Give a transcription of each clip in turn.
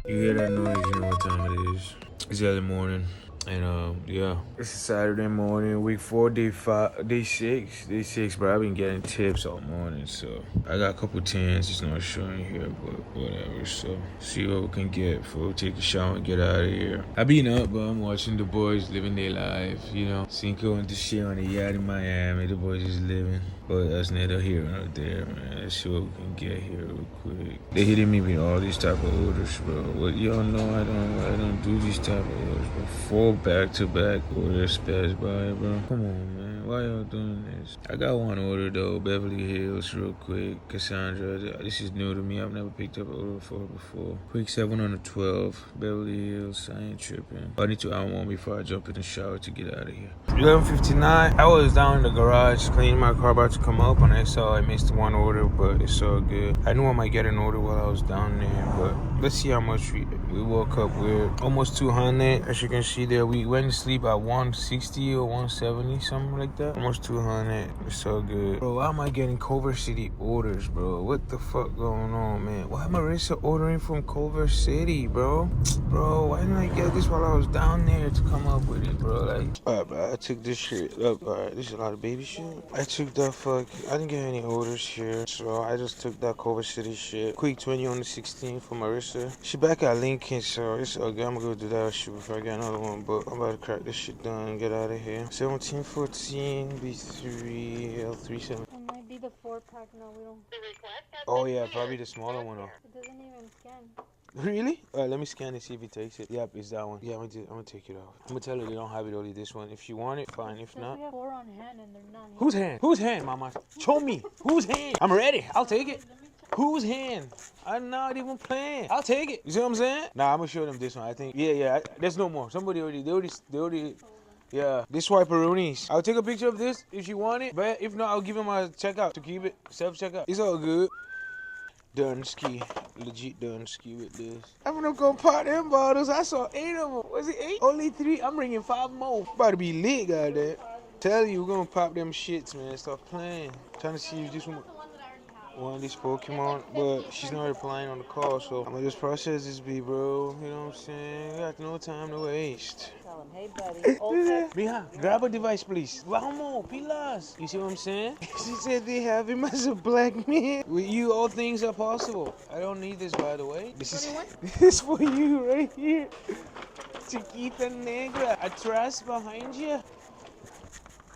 You hear that noise, you know what time it is. It's early morning. And yeah, it's a Saturday morning, week 4, day 6, bro. I've been getting tips all morning, so I got a couple tens. It's not showing here, but whatever. So see what we can get before we take a shower and get out of here. I've been up, but I'm watching the boys living their life. You know, Cinco and the shit on the yacht in Miami. The boys is living, but that's neither here nor there, man. Let's see what we can get here real quick. They hitting me with all these type of orders, bro. Well, y'all know I don't do these type of orders, bro. 4 back-to-back orders passed by, bro. Come on, man. Why y'all doing this? I got one order, though. Beverly Hills, real quick. Cassandra. This is new to me. I've never picked up an order for her before. Quick 7 on the 12. Beverly Hills. I ain't tripping. I need to hour one before I jump in the shower to get out of here. 11:59. I was down in the garage cleaning my car, about to come up, and I saw I missed one order, but it's all good. I knew I might get an order while I was down there, but let's see how much we woke up with. Almost 200. As you can see there, we went to sleep at 160 or 170, something like that. Almost 200. It's so good. Bro, why am I getting Culver City orders, bro? What the fuck going on, man? Why am Marissa ordering from Culver City, bro? Bro, why didn't I get this while I was down there to come up with it, bro? Like, alright, bro, I took this shit up. Alright, this is a lot of baby shit. I took that I didn't get any orders here, so I just took that Culver City shit. Quick 20 on the 16 for Marissa. She back at Lincoln, so it's okay. I'm gonna go do that shit before I get another one, but I'm about to crack this shit done and get out of here. 1714, B3, L37. It might be the 4-pack. No, we don't. Oh yeah, probably the smaller one. It doesn't even scan. Really? Alright, let me scan and see if he takes it. Yep, it's that one. Yeah, I'm gonna take it off. I'm gonna tell her they don't have it, only this one. If you want it, fine. If not, We have 4 on hand and they're not here. whose hand? Whose hand, mama? Show me. Whose hand? I'm ready. I'll take it. Whose hand? I'm not even playing. I'll take it. You see what I'm saying? Nah, I'm gonna show them this one. I think. Yeah. There's no more. Somebody they already. Yeah, this swiperoonies. I'll take a picture of this if you want it, but if not, I'll give him my checkout to keep it self-checkout. It's all good. Dunsky, legit Dunsky with this. I'm gonna go pop them bottles. I saw 8 of them. Was it 8? Only 3. I'm bringing 5 more. About to be lit, goddamn. Tell you, we're gonna pop them shits, man. Stop playing. Trying to see if this one of these Pokemon, but she's not replying on the call, so I'm gonna just process this, bro. You know what I'm saying? We got no time to waste. Tell him, hey buddy. Mija, grab a device, please. Vamos, pilas. You see what I'm saying? She said they have him as a black man. With you, all things are possible. I don't need this, by the way. This is for you right here. Chiquita negra. A trust behind you.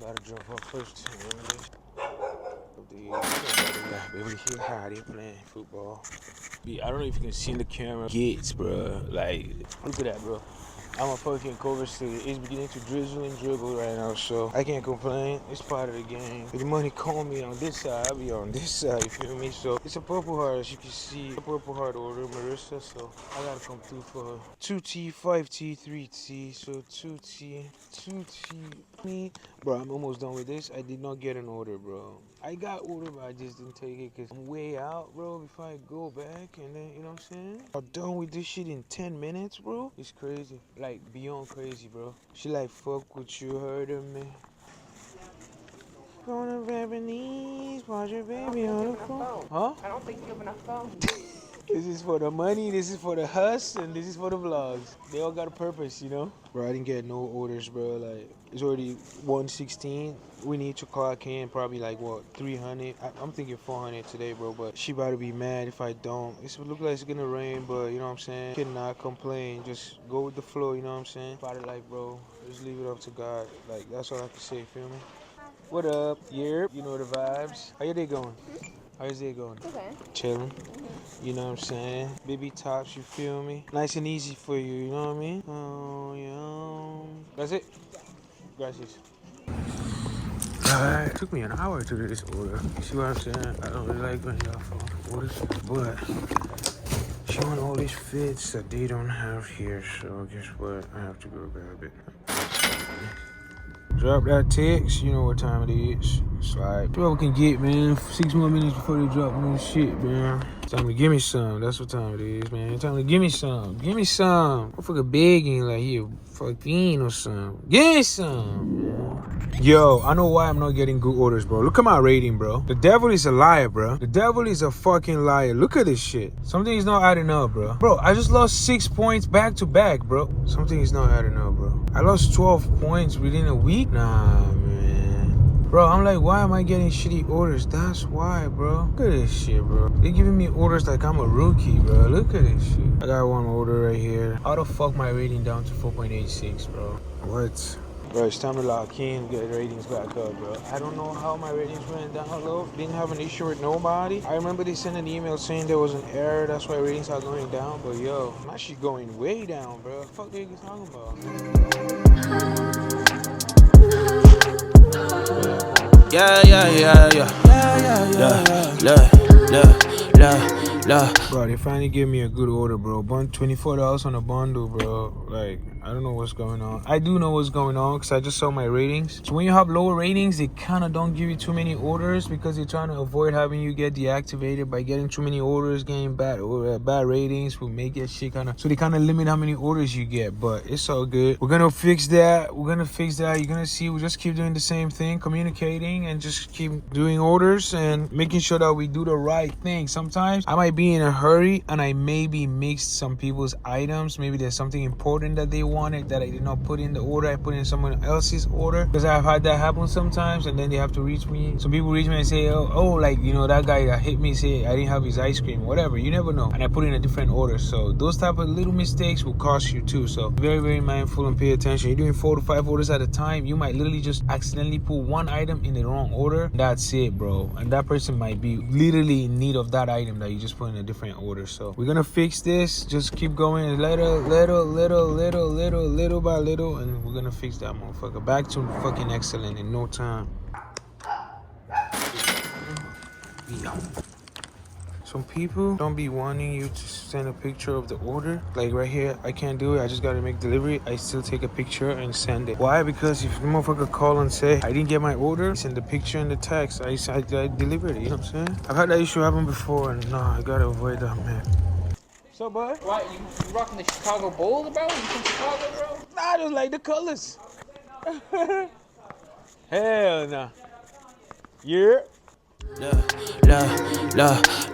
Gotta jump off first. Baby, here, how they playing football. I don't know if you can see in the camera. Gates, bro. Like, look at that, bro. I'm a fucking Culver City. It's beginning to drizzle and dribble right now, so I can't complain. It's part of the game. If the money call me on this side, I'll be on this side, you feel me? So it's a Purple Heart, as you can see. A Purple Heart order, Marissa, so I gotta come through for her. 2T, 5T, 3T, so 2T, me. Bro, I'm almost done with this. I did not get an order, bro. I got order, but I just didn't take it because I'm way out, bro, before I go back, and then, you know what I'm saying? I'm done with this shit in 10 minutes, bro. It's crazy. Like, beyond crazy, bro. She like, fuck what you heard of me. Gonna Japanese, watch your baby on the phone. Huh? I don't think you have enough phone. This is for the money, this is for the hustle, and this is for the vlogs. They all got a purpose, you know? Bro, I didn't get no orders, bro. Like, it's already 116. We need to clock in probably like, what, 300? I'm thinking 400 today, bro, but she about to be mad if I don't. It look like it's gonna rain, but you know what I'm saying? Cannot complain. Just go with the flow, you know what I'm saying? Part of life, bro. Just leave it up to God. Like, that's all I can say, feel me? What up? Yep, you know the vibes. How your day going? How's it going? Okay. Chilling. You know what I'm saying? Baby tops, you feel me? Nice and easy for you, you know what I mean? Oh, yeah. That's it? Gracias. Alright, it took me an hour to do this order. You see what I'm saying? I don't really like when y'all phone orders, but she want all these fits that they don't have here, so guess what? I have to go grab it. Drop that text, you know what time it is. Slide. What we can get, man. 6 more minutes before they drop more shit, man. Time to give me some. That's what time it is, man. Time to give me some. Give me some. Motherfucker begging like he a fucking or something. Give me some, man. Yo, I know why I'm not getting good orders, bro. Look at my rating, bro. The devil is a liar, bro. The devil is a fucking liar. Look at this shit. Something is not adding up, bro. Bro, I just lost 6 points back to back, bro. Something is not adding up, bro. I lost 12 points within a week. Nah, man. Bro, I'm like, why am I getting shitty orders? That's why, bro. Look at this shit, bro. They're giving me orders like I'm a rookie, bro. Look at this shit. I got one order right here. How the fuck my rating down to 4.86, bro? What? Bro, it's time to lock in, get ratings back up, bro. I don't know how my ratings went down low. Didn't have an issue with nobody. I remember they sent an email saying there was an error. That's why ratings are going down. But yo, my shit going way down, bro. What the fuck are you talking about? Bro, they finally gave me a good order, bro. $24 on a bundle, bro. Like, I don't know what's going on. I do know what's going on because I just saw my ratings. So when you have lower ratings, they kind of don't give you too many orders because they're trying to avoid having you get deactivated by getting too many orders, getting bad ratings will make that shit kind of. So they kind of limit how many orders you get, but it's all good. We're gonna fix that. You're gonna see. We just keep doing the same thing, communicating, and just keep doing orders and making sure that we do the right thing. Sometimes I might be in a hurry and I maybe mixed some people's items. Maybe there's something important that they wanted that I did not put in the order. I put in someone else's order because I've had that happen sometimes, and then they have to reach me. Some people reach me and say, oh, like, you know, that guy that hit me, say I didn't have his ice cream, whatever. You never know. And I put in a different order. So those type of little mistakes will cost you too. So very, very mindful and pay attention. You're doing 4 to 5 orders at a time. You might literally just accidentally put one item in the wrong order. That's it, bro. And that person might be literally in need of that item that you just put in a different order. So we're gonna fix this. Just keep going little by little, and we're gonna fix that motherfucker back to fucking excellent in no time. Some people don't be wanting you to send a picture of the order. Like right here, I can't do it. I just gotta make delivery. I still take a picture and send it. Why? Because if the motherfucker call and say, I didn't get my order, send the picture and the text. I delivered it, you know what I'm saying? I've had that issue happen before, and I gotta avoid that, man. So, bud? What, you rocking the Chicago Bulls, bro? You from Chicago, bro? Nah, I just like the colors. Hell nah. Yeah.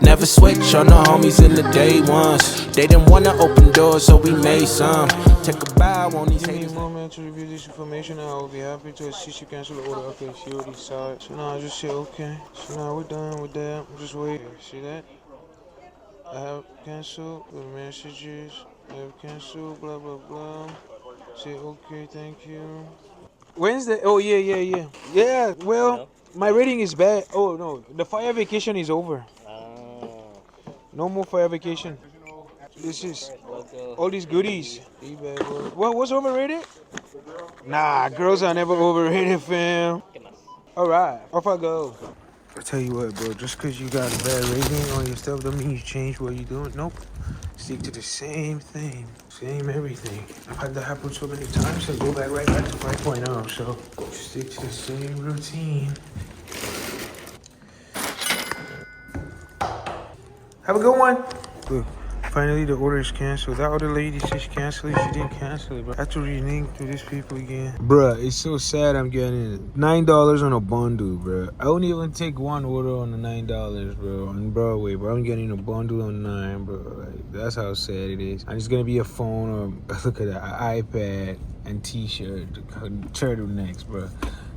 Never switch on the homies in the day ones. They didn't wanna open doors, so we made some. Take a bow on these haters. Give me a moment to review this information. I will be happy to assist you cancel the order. Okay, she already saw it. So now I just say okay. So now we're done with that. Just wait. See that? I have canceled the messages. I have canceled. Blah blah blah. Say okay. Thank you. Wednesday. Oh yeah. Yeah. Well. My rating is bad. Oh no, the fire vacation is over. No more fire vacation. This is all these goodies. What's overrated? Nah, girls are never overrated, fam. Alright, off I go. I tell you what, bro, just because you got a bad rating on your stuff don't mean you change what you're doing. Nope. Stick to the same thing. Same everything. I've had that happen so many times, I go back right back to 5.0. So stick to the same routine. Have a good one. Look, finally the order is canceled. That other lady said she canceled it. She didn't cancel it, bro. I have to renege to these people again. Bruh, it's so sad I'm getting it. $9 on a bundle, bro. I only even take one order on the $9, bro. On Broadway, bro. I'm getting a bundle on 9, bro. Like, that's how sad it is. And it's gonna be a phone or look at that, an iPad and t-shirt, turtlenecks, bro.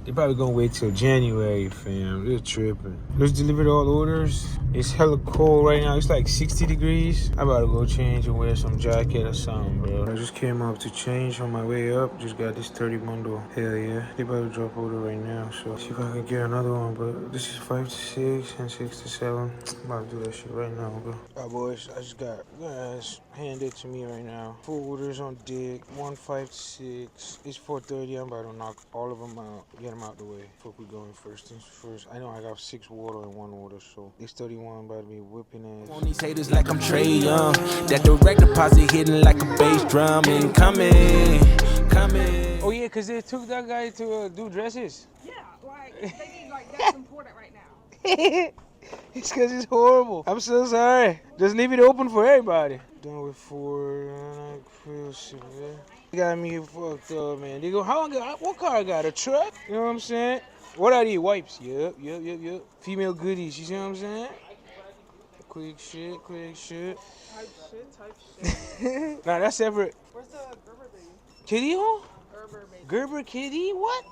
They probably gonna wait till January, fam. They're tripping. Let's deliver all orders. It's hella cold right now. It's like 60 degrees. I about to go change and wear some jacket or something, bro. I just came up to change on my way up. Just got this 30 bundle. Hell yeah. They about to drop order right now. So see if I can get another one. But this is 5 to 6 and 6 to 7. I'm about to do that shit right now, bro. Alright, boys. I just got handed to me right now. 4 orders on deck. 1 5 to 6. It's 4:30. I'm about to knock all of them out. Get them out the way. Fuck, we going first things first. I know I got 6 water and 1 order, so it's 31 about to be whipping ass. On these haters like I'm Trey Young. That direct deposit hitting like a bass drum. Incoming. Oh yeah, cause they took that guy to do dresses. Yeah, like, they need, like, that's important right now. It's because it's horrible. I'm so sorry. Just leave it open for everybody. Done with 4. Shit, man. They got me fucked up, man. They go, what car I got? A truck? You know what I'm saying? What are these? Wipes. Yep. Female goodies. You see what I'm saying? Quick shit. Type shit. Nah, that's separate. Where's the Gerber baby? Kitty hole? Gerber baby. Gerber kitty? What?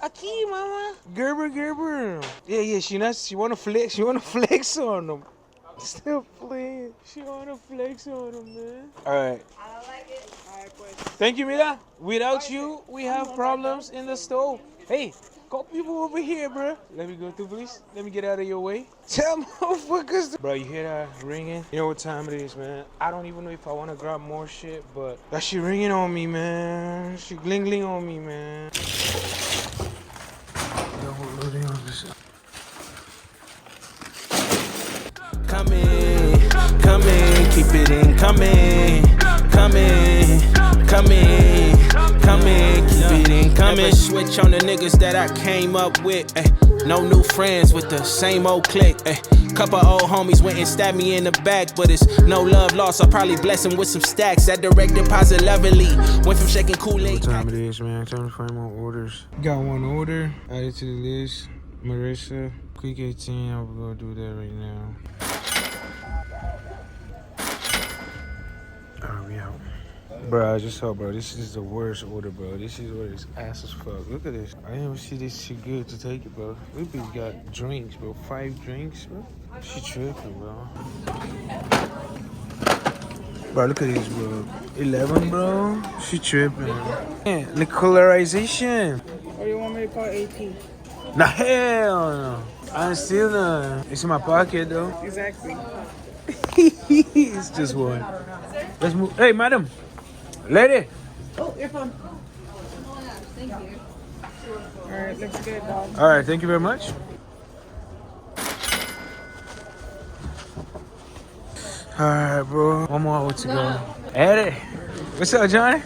Aki, mama. Gerber. Yeah. She wanna flex. She wanna flex on them. Still playing. She wanna flex on them, man. All right. I don't like it. Alright, pues. Thank you, Mila. Without you, we have problems in the stove. Hey, call people over here, bro. Let me go through, please. Let me get out of your way. Tell motherfuckers. Bro, you hear that ringing? You know what time it is, man. I don't even know if I want to grab more shit, but that shit ringing on me, man. She gling on me, man. Come in, keep it in, come in, keep it in, Never switch on the niggas that I came up with, no new friends with the same old clique, Couple old homies went and stabbed me in the back, but it's no love lost. I'll probably bless him with some stacks. That direct deposit lovely. Went from shaking Kool-Aid. What time it is, man? Time to find more orders. Got one order added to the list. Marissa, quick 18. I'm gonna do that right now. Alright, we out. Bro, I just saw, bro. This is the worst order, bro. This is where it's ass as fuck. Look at this. I didn't even see this shit good to take it, bro. We bitch got drinks, bro. 5 drinks, bro. She tripping, bro. Bro, look at this, bro. 11, bro. She tripping. Yeah, the colorization. Or do you want me to call 18? Nah, hell no. I ain't steal none. It's in my pocket, though. Exactly. It's just one. Let's move. Hey, madam. Lady. Oh, your phone. Thank you. Alright, looks good, dog. All right, thank you very much. All right, bro. One more hour to go. Eddie. What's up, Johnny?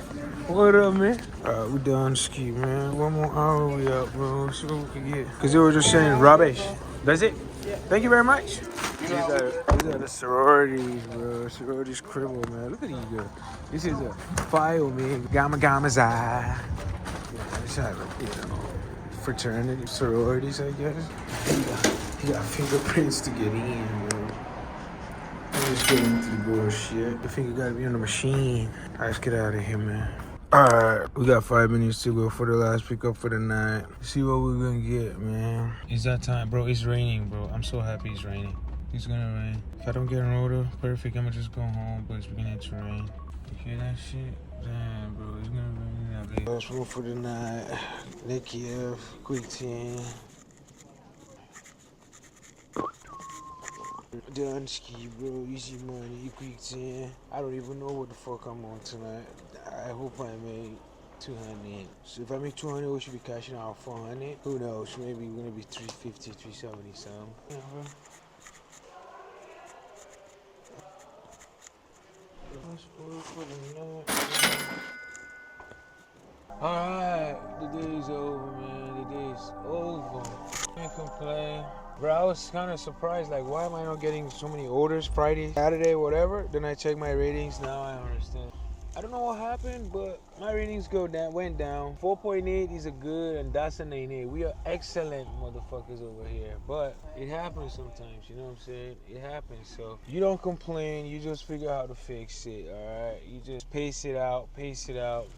What up, man? All right, we done ski, man. One more hour, we up, bro. See what we can get. Because they were just saying rubbish. That's it? Yeah. Thank you very much. These are the sororities, bro. Sororities cribble, man. Look at these girls. This is a file, man. Gamma Zai. Yeah, it's like, fraternity, sororities, I guess. You got fingerprints to get in, bro. I'm just getting into the bullshit. The finger gotta be on the machine. Alright, let's get out of here, man. Alright, we got 5 minutes to go for the last pickup for the night. See what we're gonna get, man. It's that time, bro. It's raining, bro. I'm so happy it's raining. It's gonna rain. If I don't get an order, perfect. I'm gonna just go home, but it's beginning to rain. You hear that shit? Damn, bro. It's gonna rain now, baby. Last one for the night. Nikiev, quick 10. Done ski, bro. Easy money, quick 10. I don't even know what the fuck I'm on tonight. I hope I made 200. So if I make 200, we should be cashing out 400. Who knows? Maybe we're gonna be 350, 370 something. Yeah, bro. Alright, the day's over, man. The day's over. Can't complain. Bro, I was kind of surprised, like, why am I not getting so many orders Friday, Saturday, whatever? Then I check my ratings, now I understand. I don't know what happened, but my ratings went down. 4.8 is a good, and that's an 8. We are excellent motherfuckers over here. But it happens sometimes, you know what I'm saying? It happens. So you don't complain, you just figure out how to fix it, alright? You just pace it out.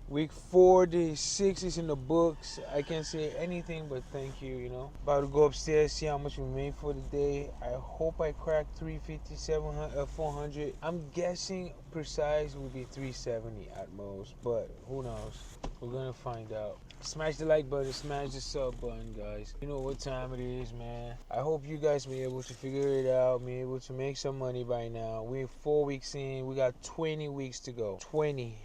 Week 4, day 6 is in the books. I can't say anything but thank you, you know. About to go upstairs, see how much we made for the day. I hope I crack 350, 700, 400. I'm guessing precise will be 370 at most, but who knows? We're gonna find out. Smash the like button, smash the sub button, guys. You know what time it is, man. I hope you guys be able to figure it out, be able to make some money by now. We're 4 weeks in, we got 20 weeks to go. 20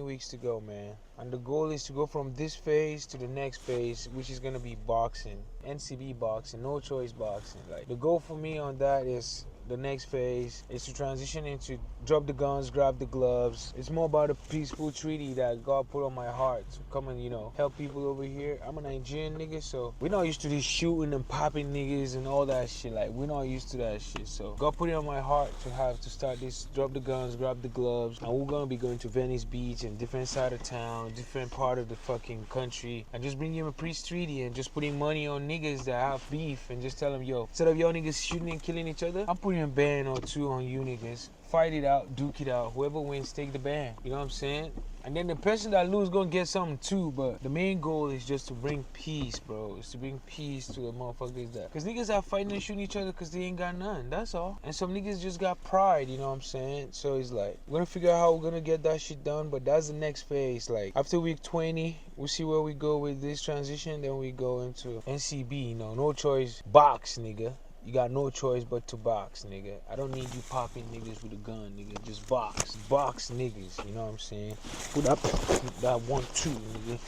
weeks to go, man. And the goal is to go from this phase to the next phase, which is gonna be boxing, NCB boxing, no choice boxing. Like, the goal for me on that is the next phase is to transition into drop the guns, grab the gloves. It's more about a peaceful treaty that God put on my heart to come and, help people over here. I'm a Nigerian nigga, so we're not used to this shooting and popping niggas and all that shit. Like, we're not used to that shit. So God put it on my heart to start this, drop the guns, grab the gloves. And we're gonna be going to Venice Beach and different side of town, different part of the fucking country, and just bring him a peace treaty and just putting money on niggas that have beef and just tell them, yo, instead of y'all niggas shooting and killing each other, I'm putting a ban or two on you niggas. Fight it out, duke it out. Whoever wins, take the ban. You know what I'm saying? And then the person that loses gonna get something too, but the main goal is just to bring peace, bro. It's to bring peace to the motherfuckers that. Because niggas are fighting and shooting each other because they ain't got none. That's all. And some niggas just got pride, you know what I'm saying? So it's like, we're gonna figure out how we're gonna get that shit done, but that's the next phase. Like, after week 20, we'll see where we go with this transition. Then we go into NCB, no choice. Box, nigga. You got no choice but to box, nigga. I don't need you popping niggas with a gun, nigga. Just box. Box niggas, you know what I'm saying? Put up that 1-2, nigga.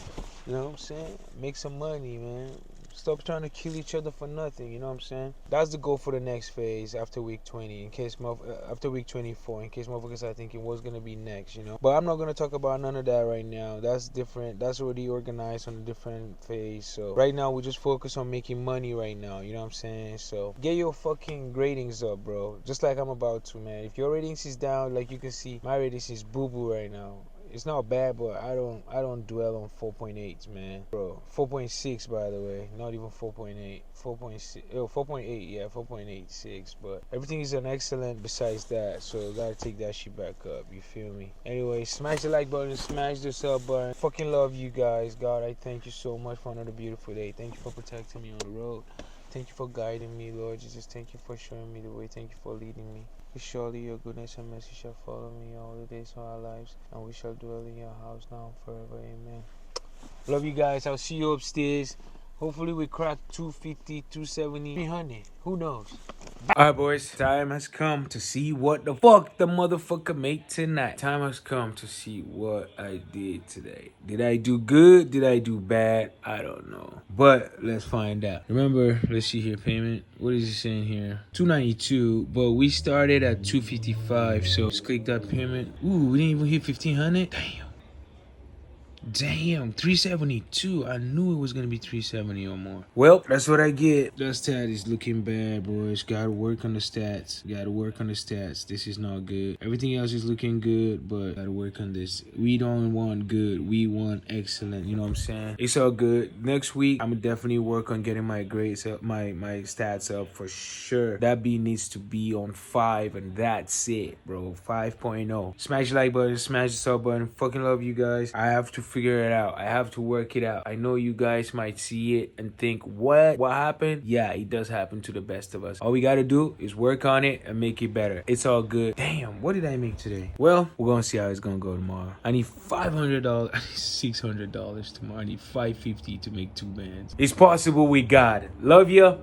You know what I'm saying? Make some money, man. Stop trying to kill each other for nothing, you know what I'm saying? That's the goal for the next phase after week 20, after week 24, in case motherfuckers are thinking what's gonna be next, But I'm not gonna talk about none of that right now. That's different. That's already organized on a different phase. So right now we just focus on making money right now, you know what I'm saying? So get your fucking ratings up, bro. Just like I'm about to, man. If your ratings is down, like you can see, my ratings is boo-boo right now. It's not bad, but I don't dwell on 4.8, man. Bro, 4.6 by the way, not even 4.8. 4.6, 4.8, yeah, 4.86. But everything is an excellent besides that, so gotta take that shit back up. You feel me? Anyway, smash the like button, smash the sub button. Fucking love you guys. God, I thank you so much for another beautiful day. Thank you for protecting me on the road. Thank you for guiding me, Lord Jesus. Thank you for showing me the way. Thank you for leading me. Surely your goodness and mercy shall follow me all the days of our lives, and we shall dwell in your house now and forever. Amen. Love you guys. I'll see you upstairs. Hopefully we crack 250, 270, 300. Who knows? Alright, boys. Time has come to see what the fuck the motherfucker made tonight. Time has come to see what I did today. Did I do good? Did I do bad? I don't know. But let's find out. Remember, let's see here, payment. What is it saying here? $292, but we started at $255. So let's click that payment. Ooh, we didn't even hit 1,500. Damn, 372. I knew it was gonna be 370 or more. Well, that's what I get. That stat is looking bad, boys. Gotta work on the stats. Gotta work on the stats. This is not good. Everything else is looking good, but gotta work on this. We don't want good. We want excellent. You know what I'm saying? It's all good. Next week, I'm gonna definitely work on getting my grades up, my stats up for sure. That B needs to be on 5, and that's it, bro. 5.0. Smash the like button. Smash the sub button. Fucking love you guys. I have to figure it out. I have to work it out. I know you guys might see it and think, what happened? Yeah, it does happen to the best of us. All we gotta do is work on it and make it better. It's all good. Damn, what did I make today? Well, we're gonna see how it's gonna go tomorrow. I need $500. I need $600 tomorrow. I need $550 to make 2 bands. It's possible. We got it. Love ya.